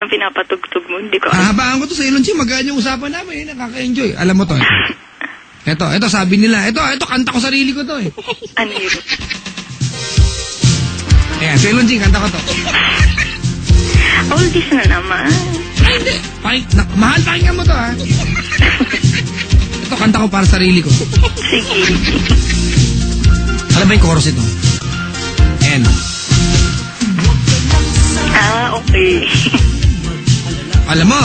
ang pinapatugtog mo. Hindi ko Hahabaan ko to sa Ilonchi. Magaan yung usapan namin. Nakaka-enjoy. Alam mo to. Ito, sabi nila. Ito, kanta ko sarili ko to eh. Ano yun? Ayan, sa Ilonchi, kanta ko to. Oldies na naman. Ay, hindi. Mahal, pakinggan mo to ha. Ito, kanta ko para sa sarili ko. Sige. Alam ba yung chorus ito? N. Okay. Alam mo?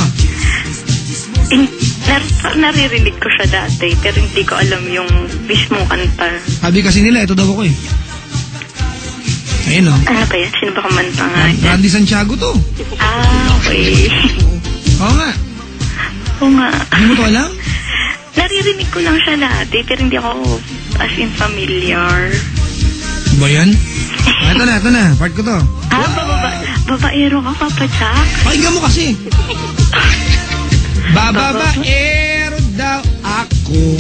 Naririnig ko siya dati, pero hindi ko alam yung mismong kanta. Sabi kasi nila, ito daw ako eh. Ayun o. Ano ba yan? Sino ba kumanta nga? Randy Santiago to. Okay. Oo nga. Oo nga. Hindi mo to alam? Naririnig ko lang siya dati, pero hindi ako as in familiar. Ba yan? Ito na. Part ko to. Babaero ka, Papa Jack? Pakinggan mo kasi. Babaero daw ako.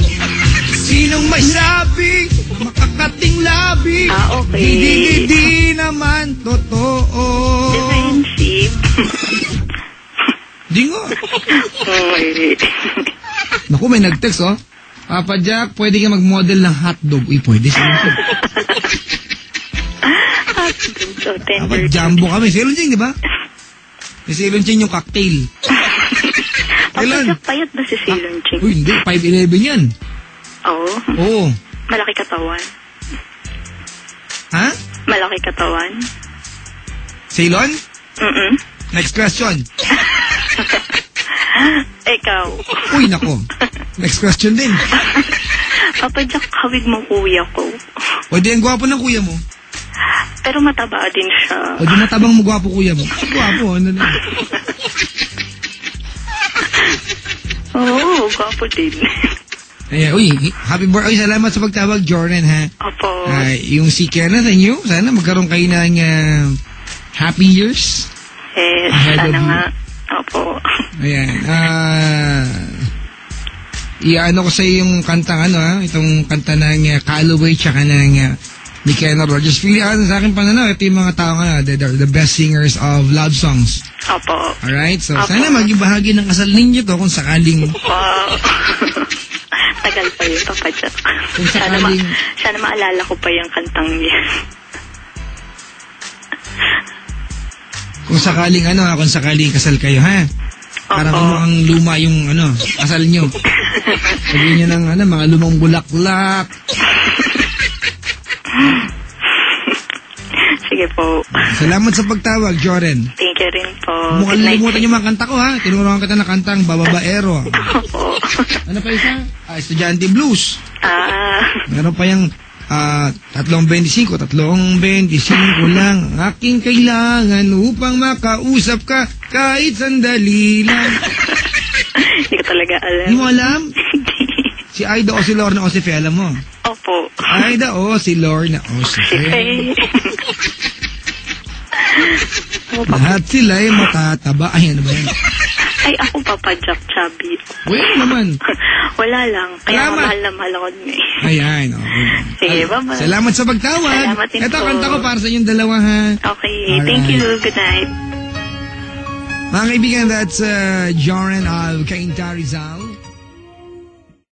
Sinong may sabi, makakating labi. Okay. Hindi naman totoo. Defensive. Di nga. Okay. Naku, may nag-text oh. Papa Jack, pwede ka mag-model ng hotdog. Uy, pwede siya. Dapat jumbo kami. Silon Ching, di ba? May Silon Ching yung cocktail. Papa Jack, payat ba si Silon Ching? Uy, hindi. 5'11 yan. Oo. Malaki katawan. Ha? Malaki katawan. Silon? Next question. Ikaw. Uy, nako. Next question din. Papa Jack, hawig mo kuya ko. Pwede ang gwapo ng kuya mo. Pero mataba din siya. O di matabang mo gwapo kuya mo. Gwapo, ano na. Oo, gwapo din. Ayan, uy, happy birthday. Salamat sa pagtawag, Jordan, ha? Opo. Yung si Kenneth and you, sana magkaroon kayo ng happy years. Yes, sana nga. Opo. Ayan. Iano ko sa yung kantang itong kanta ng Calloway tsaka ng ni Kenna Rogers. Pili sa akin pananaw, ito yung mga tao the best singers of love songs. Opo. Alright? So, sana maging bahagi ng kasal ninyo to kung sakaling... Wow. Tagal pa yun, Papa Jack. Kung sakaling... Sana maalala ko pa yung kantang yan. Kung sakaling kasal kayo, ha? Para mukhang luma yung kasal nyo. Sabihin nyo ng mga lumang bulaklak. Sige po. Salamat sa pagtawag, Jordan. Thank you rin po. Mukhang lilimutan yung mga kanta ko, ha? Tinuruan kita ng kantang Babaero. Opo. Ano pa isa? Estudyante Blues. Meron pa yung 3.25 lang aking kailangan upang makausap ka kahit sandali lang. Hindi ko talaga alam. Hindi mo alam? Si Aida o si Lorna o si Fe, alam mo? Opo. Aida o si Lorna o si Fe. Lahat sila ay matataba. Ay, ano ba yan? Ay, ako Papa Jack, chubby. Well naman. Wala lang. Kaya mahal na mahal ako din eh. Ayan, okay. Sige, bye-bye. Salamat sa pagtawag. Salamat din Ito, po. kanta ko para sa inyong dalawa, ha? Okay, alright. Thank you. Good night. Mga kaibigan, that's Joran of Cainta Rizal.